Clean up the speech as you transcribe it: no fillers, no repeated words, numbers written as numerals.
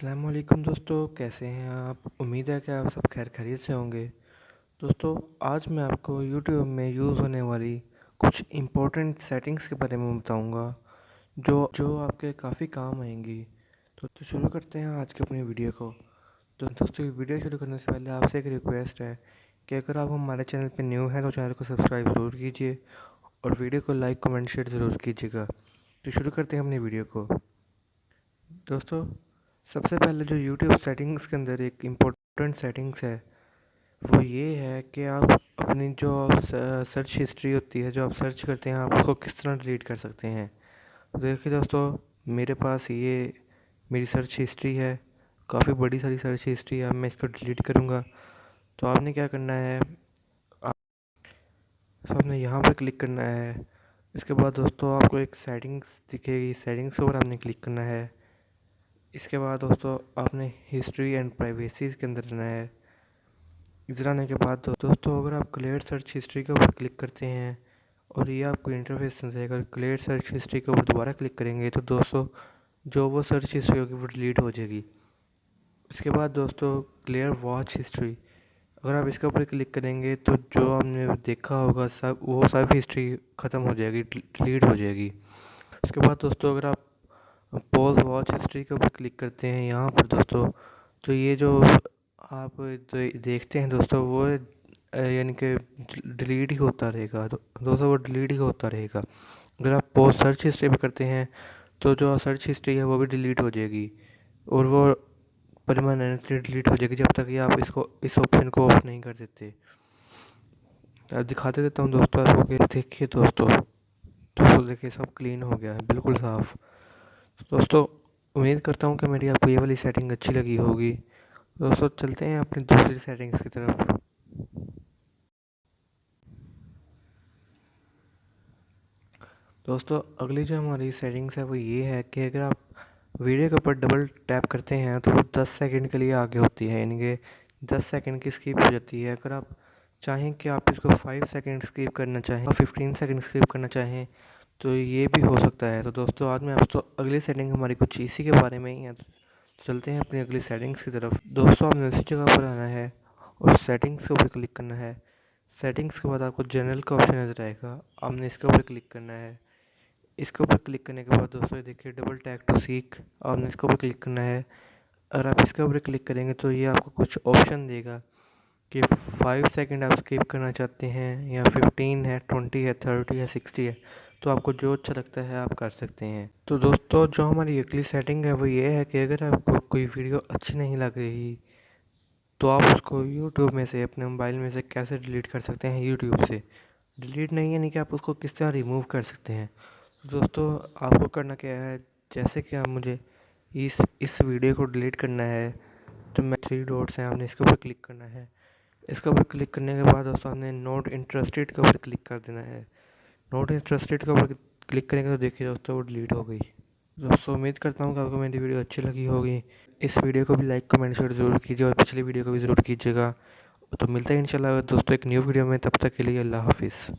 अस्सलाम वालेकुम दोस्तों, कैसे हैं आप? उम्मीद है कि आप सब खैर खैरियत से होंगे। दोस्तों, आज मैं आपको यूट्यूब में यूज़ होने वाली कुछ इम्पोर्टेंट सेटिंग्स के बारे में बताऊंगा जो जो आपके काफ़ी काम आएंगी। तो शुरू करते हैं आज की अपनी वीडियो को। तो दोस्तों, वीडियो शुरू करने से पहले आपसे एक रिक्वेस्ट है कि अगर आप हमारे चैनल पर न्यू हैं तो चैनल को सब्सक्राइब ज़रूर कीजिए और वीडियो को लाइक कमेंट शेयर ज़रूर कीजिएगा। तो शुरू करते हैं अपनी वीडियो को। दोस्तों, सबसे पहले जो यूट्यूब सेटिंग्स के अंदर एक इम्पोर्टेंट सेटिंग्स है वो ये है कि आप अपनी जो सर्च हिस्ट्री होती है, जो आप सर्च करते हैं, आप उसको किस तरह डिलीट कर सकते हैं। तो देखिए दोस्तों, मेरे पास ये मेरी सर्च हिस्ट्री है, काफ़ी बड़ी सारी सर्च हिस्ट्री है। अब मैं इसको डिलीट करूँगा तो आपने क्या करना है, आपने यहाँ पर क्लिक करना है। इसके बाद दोस्तों आपको एक सेटिंग्स दिखेगी, सेटिंग्स के ऊपर आपने क्लिक करना है। इसके बाद दोस्तों आपने हिस्ट्री एंड प्राइवेसी के अंदर रहना है। इधर आने के बाद दोस्तों अगर आप क्लियर सर्च हिस्ट्री के ऊपर क्लिक करते हैं और ये आपको इंटरफेस नजर आएगा, क्लियर सर्च हिस्ट्री के ऊपर दोबारा क्लिक करेंगे तो दोस्तों जो वो सर्च हिस्ट्री होगी वो डिलीट हो जाएगी। इसके बाद दोस्तों क्लियर वॉच हिस्ट्री, अगर आप इसके ऊपर क्लिक करेंगे तो जो हमने देखा होगा सब हिस्ट्री ख़त्म हो जाएगी, डिलीट हो जाएगी। उसके बाद दोस्तों अगर आप पॉज वॉच हिस्ट्री के ऊपर क्लिक करते हैं यहाँ पर दोस्तों, तो ये जो आप देखते हैं दोस्तों वो यानी कि डिलीट ही होता रहेगा। तो दोस्तों वो डिलीट ही होता रहेगा। अगर आप पॉज सर्च हिस्ट्री पे करते हैं तो जो सर्च हिस्ट्री है वो भी डिलीट हो जाएगी और वो परमानेंटली डिलीट हो जाएगी जब तक कि आप इस ऑप्शन को ऑफ नहीं कर देते। अब दिखाते देता हूँ दोस्तों आपको कि देखिए दोस्तों, देखिए सब क्लीन हो गया है, बिल्कुल साफ़। दोस्तों, उम्मीद करता हूँ कि मेरी आपको ये वाली सेटिंग अच्छी लगी होगी। दोस्तों चलते हैं अपनी दूसरी सेटिंग्स की तरफ। दोस्तों अगली जो हमारी सेटिंग्स है वो ये है कि अगर आप वीडियो के ऊपर डबल टैप करते हैं तो वो 10 सेकंड के लिए आगे होती है, यानी कि 10 सेकंड की स्किप हो जाती है। अगर आप चाहें कि आप इसको 5 सेकंड स्किप करना चाहें और 15 सेकंड स्किप करना चाहें तो ये भी हो सकता है। तो दोस्तों आज मैं आपको अगली सेटिंग हमारी कुछ इसी के बारे में ही है। चलते हैं अपनी अगली सेटिंग्स की तरफ। दोस्तों आपने उसी जगह पर आना है और सेटिंग्स के ऊपर क्लिक करना है। सेटिंग्स के बाद आपको जनरल का ऑप्शन नज़र आएगा, आपने इसके ऊपर क्लिक करना है। इसके ऊपर क्लिक करने के बाद दोस्तों ये देखिए डबल टैप टू सीक, आपने इसके ऊपर क्लिक करना है। अगर आप इसके ऊपर क्लिक करेंगे तो ये आपको कुछ ऑप्शन देगा कि 5 सेकंड आप स्किप करना चाहते हैं या 15 है, 20 है, 30 है, 60 है। तो आपको जो अच्छा लगता है आप कर सकते हैं। तो दोस्तों जो हमारी अगली सेटिंग है वो ये है कि अगर आपको कोई वीडियो अच्छी नहीं लग रही तो आप उसको यूट्यूब में से, अपने मोबाइल में से कैसे डिलीट कर सकते हैं। यूट्यूब से डिलीट नहीं, यानी कि आप उसको किस तरह रिमूव कर सकते हैं। तो दोस्तों आपको करना क्या है, जैसे कि आप मुझे इस वीडियो को डिलीट करना है तो मैं 3 डॉट्स हैं, आपने इसके ऊपर क्लिक करना है। इसके ऊपर क्लिक करने के बाद दोस्तों आपने नॉट इंटरेस्टेड के ऊपर क्लिक कर देना है। नॉट इंटरेस्टेड के ऊपर क्लिक करेंगे तो देखिए दोस्तों वो डिलीट हो गई। दोस्तों उम्मीद करता हूँ कि आपको मेरी वीडियो अच्छी लगी होगी। इस वीडियो को भी लाइक कमेंट शेयर ज़रूर कीजिए और पिछली वीडियो को भी ज़रूर कीजिएगा। तो मिलते हैं इंशाल्लाह दोस्तों एक न्यू वीडियो में, तब तक के लिए अल्लाह हाफिज़।